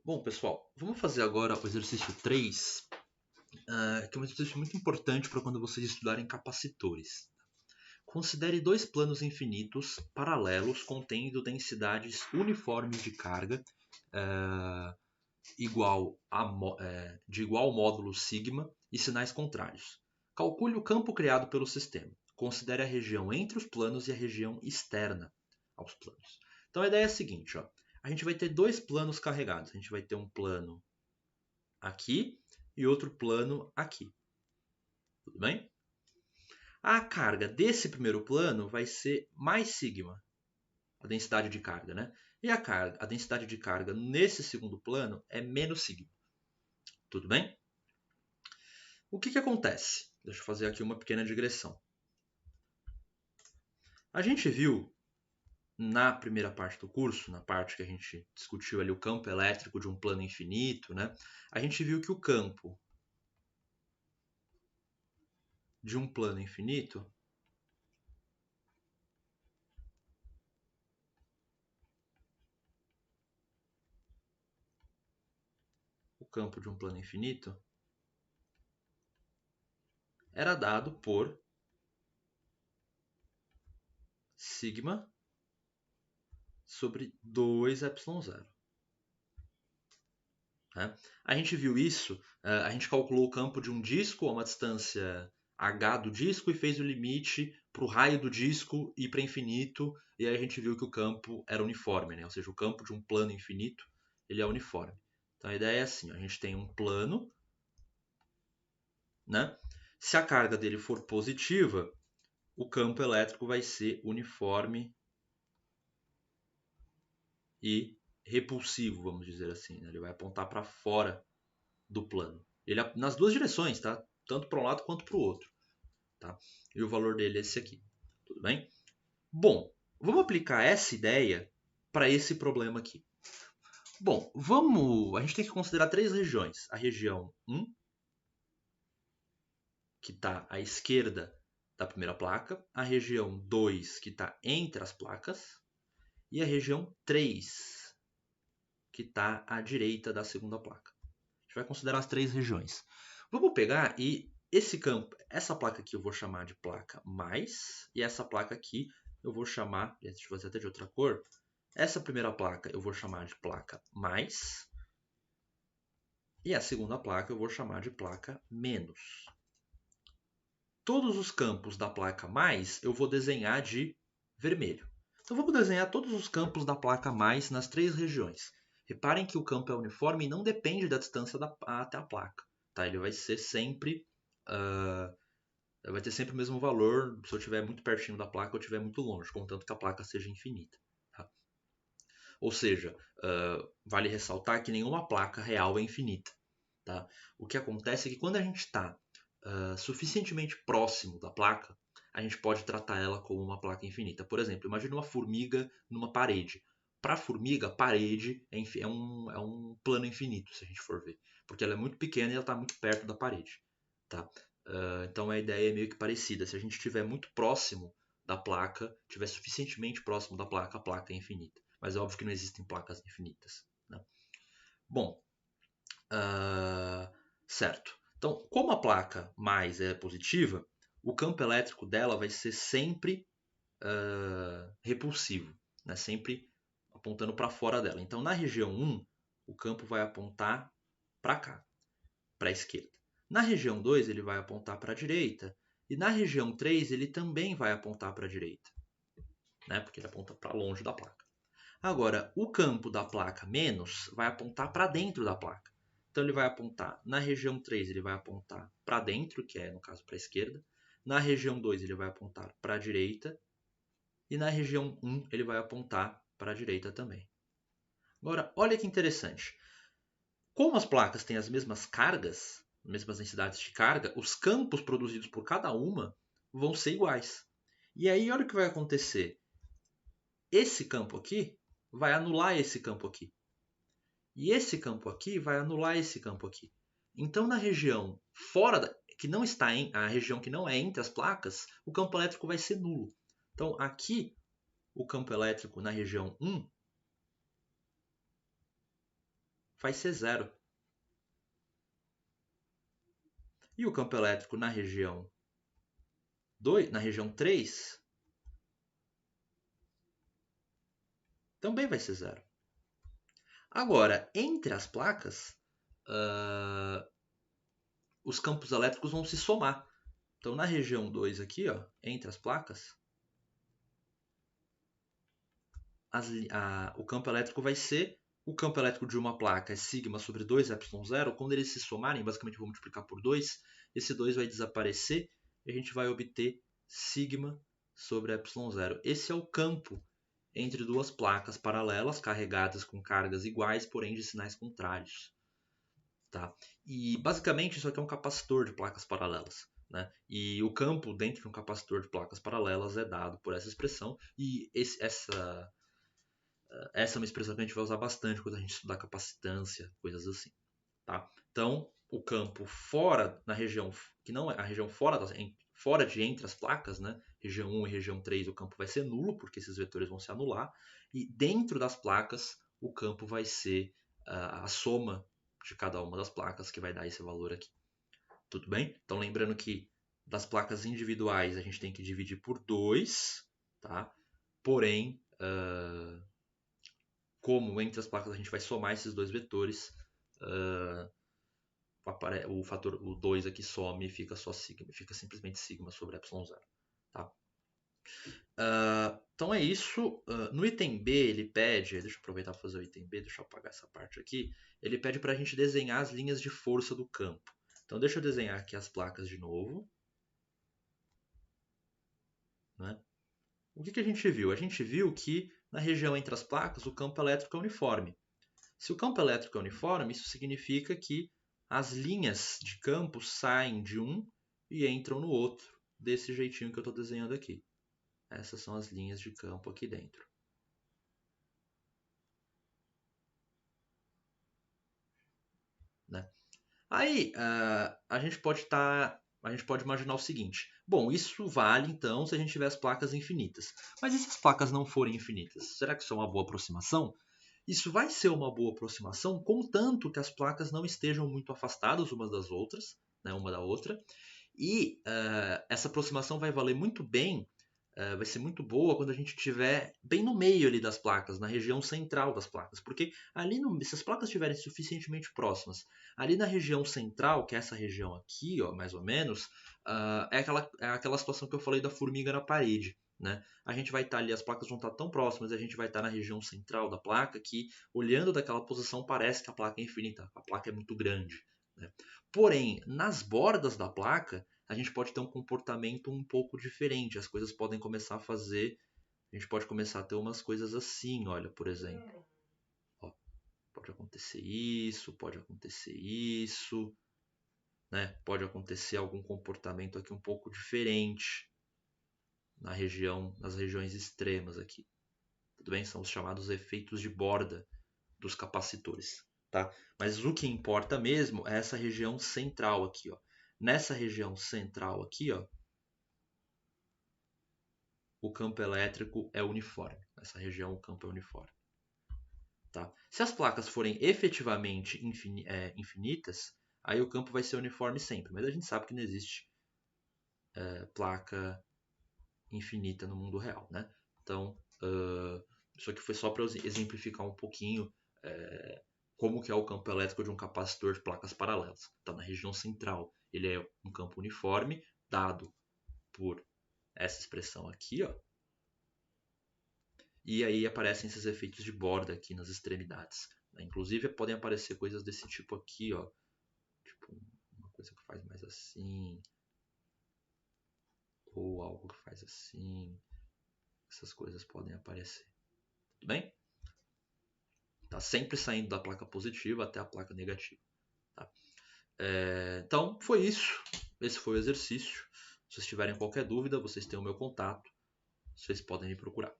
Bom, pessoal, vamos fazer agora o exercício 3, que é um exercício muito importante para quando vocês estudarem capacitores. Considere dois planos infinitos paralelos contendo densidades uniformes de carga de igual módulo sigma e sinais contrários. Calcule o campo criado pelo sistema. Considere a região entre os planos e a região externa aos planos. Então a ideia é a seguinte, ó. A gente vai ter dois planos carregados. A gente vai ter um plano aqui e outro plano aqui. Tudo bem? A carga desse primeiro plano vai ser mais sigma, a densidade de carga, né? E a densidade de carga nesse segundo plano é menos sigma. Tudo bem? O que acontece? Deixa eu fazer aqui uma pequena digressão. A gente viu na primeira parte do curso, na parte que a gente discutiu ali o campo elétrico de um plano infinito, né? A gente viu que o campo de um plano infinito era dado por sigma sobre 2ε0. Né? A gente viu isso, a gente calculou o campo de um disco a uma distância h do disco e fez o limite para o raio do disco e para infinito, e aí a gente viu que o campo era uniforme, né? Ou seja, o campo de um plano infinito ele é uniforme. Então a ideia é assim, a gente tem um plano, né? Se a carga dele for positiva, o campo elétrico vai ser uniforme e repulsivo, vamos dizer assim. Né? Ele vai apontar para fora do plano. Ele nas duas direções, tá? Tanto para um lado quanto para o outro. Tá? E o valor dele é esse aqui. Tudo bem? Bom, vamos aplicar essa ideia para esse problema aqui. Bom, a gente tem que considerar três regiões. A região 1, que está à esquerda da primeira placa. A região 2, que está entre as placas. E a região 3, que está à direita da segunda placa. A gente vai considerar as três regiões. Vamos pegar e esse campo, essa placa aqui eu vou chamar de placa mais, e essa placa aqui eu vou chamar, deixa eu fazer até de outra cor, essa primeira placa eu vou chamar de placa mais, e a segunda placa eu vou chamar de placa menos. Todos os campos da placa mais eu vou desenhar de vermelho. Então vamos desenhar todos os campos da placa mais nas três regiões. Reparem que o campo é uniforme e não depende da distância até a placa. Tá? Ele vai ser sempre vai ter sempre o mesmo valor se eu estiver muito pertinho da placa ou estiver muito longe, contanto que a placa seja infinita. Tá? Ou seja, vale ressaltar que nenhuma placa real é infinita. Tá? O que acontece é que quando a gente está suficientemente próximo da placa, a gente pode tratar ela como uma placa infinita. Por exemplo, imagine uma formiga numa parede. Para a formiga, a parede é um plano infinito, se a gente for ver. Porque ela é muito pequena e ela está muito perto da parede. Tá? Então a ideia é meio que parecida. Se a gente estiver muito próximo da placa, estiver suficientemente próximo da placa, a placa é infinita. Mas é óbvio que não existem placas infinitas. Né? Bom, certo. Então, como a placa mais é positiva, o campo elétrico dela vai ser sempre repulsivo, né? Sempre apontando para fora dela. Então, na região 1, o campo vai apontar para cá, para a esquerda. Na região 2, ele vai apontar para a direita. E na região 3, ele também vai apontar para a direita, né? Porque ele aponta para longe da placa. Agora, o campo da placa menos vai apontar para dentro da placa. Então ele vai apontar na região 3, ele vai apontar para dentro, que é no caso para a esquerda. Na região 2 ele vai apontar para a direita. E na região 1 ele vai apontar para a direita também. Agora, olha que interessante. Como as placas têm as mesmas cargas, mesmas densidades de carga, os campos produzidos por cada uma vão ser iguais. E aí olha o que vai acontecer. Esse campo aqui vai anular esse campo aqui. E esse campo aqui vai anular esse campo aqui. Então, na região que não está a região que não é entre as placas, o campo elétrico vai ser nulo. Então, aqui, o campo elétrico na região 1 vai ser 0. E o campo elétrico na região 2, na região 3, também vai ser 0. Agora, entre as placas, os campos elétricos vão se somar. Então, na região 2 aqui, ó, entre as placas, o campo elétrico vai ser... O campo elétrico de uma placa é sigma sobre 2ε0. Quando eles se somarem, basicamente vou multiplicar por 2. Esse 2 vai desaparecer e a gente vai obter sigma sobre ε0. Esse é o campo entre duas placas paralelas carregadas com cargas iguais, porém de sinais contrários. Tá? E basicamente isso aqui é um capacitor de placas paralelas. Né? E o campo dentro de um capacitor de placas paralelas é dado por essa expressão. E essa é uma expressão que a gente vai usar bastante quando a gente estudar capacitância, coisas assim. Tá? Então, o campo fora, na região que não é a região fora de entre as placas, né? Região 1 e região 3, o campo vai ser nulo, porque esses vetores vão se anular. E dentro das placas, o campo vai ser a soma de cada uma das placas, que vai dar esse valor aqui. Tudo bem? Então, lembrando que das placas individuais, a gente tem que dividir por 2, tá? Porém, como entre as placas a gente vai somar esses dois vetores, o fator 2 aqui some e fica só sigma, fica simplesmente sigma sobre ε0. Tá? Então é isso. No item B ele pede, deixa eu aproveitar para fazer o item B, deixa eu apagar essa parte aqui. Ele pede para a gente desenhar as linhas de força do campo. Então deixa eu desenhar aqui as placas de novo. Né? O que a gente viu? A gente viu que na região entre as placas o campo elétrico é uniforme. Se o campo elétrico é uniforme, isso significa que as linhas de campo saem de um e entram no outro, desse jeitinho que eu estou desenhando aqui. Essas são as linhas de campo aqui dentro. Né? Aí a gente pode imaginar o seguinte: bom, isso vale então se a gente tiver as placas infinitas. Mas e se as placas não forem infinitas? Será que isso é uma boa aproximação? Isso vai ser uma boa aproximação, contanto que as placas não estejam muito afastadas umas das outras, né, uma da outra. E essa aproximação vai valer muito bem, vai ser muito boa quando a gente estiver bem no meio ali das placas, na região central das placas. Porque ali, se as placas estiverem suficientemente próximas, ali na região central, que é essa região aqui, ó, mais ou menos, é aquela situação que eu falei da formiga na parede. Né? A gente vai estar ali, as placas vão estar tão próximas, a gente vai estar na região central da placa que, olhando daquela posição, parece que a placa é infinita, a placa é muito grande. Né? Porém, nas bordas da placa, a gente pode ter um comportamento um pouco diferente. As coisas podem começar a fazer... A gente pode começar a ter umas coisas assim, olha, por exemplo. Ó, pode acontecer isso, pode acontecer isso. Né? Pode acontecer algum comportamento aqui um pouco diferente nas regiões extremas aqui. Tudo bem? São os chamados efeitos de borda dos capacitores. Tá? Mas o que importa mesmo é essa região central aqui. Ó. Nessa região central aqui, ó, o campo elétrico é uniforme. Nessa região o campo é uniforme. Tá? Se as placas forem efetivamente infinitas, aí o campo vai ser uniforme sempre. Mas a gente sabe que não existe placa infinita no mundo real. Né? Então, isso aqui foi só para exemplificar um pouquinho como que é o campo elétrico de um capacitor de placas paralelas. Então, na região central, ele é um campo uniforme, dado por essa expressão aqui, ó. E aí aparecem esses efeitos de borda aqui nas extremidades. Né? Inclusive, podem aparecer coisas desse tipo aqui, ó. Tipo, uma coisa que faz mais assim. Ou algo que faz assim. Essas coisas podem aparecer. Tudo bem? Tá sempre saindo da placa positiva até a placa negativa. Tá? Então, foi isso. Esse foi o exercício. Se vocês tiverem qualquer dúvida, vocês têm o meu contato. Vocês podem me procurar.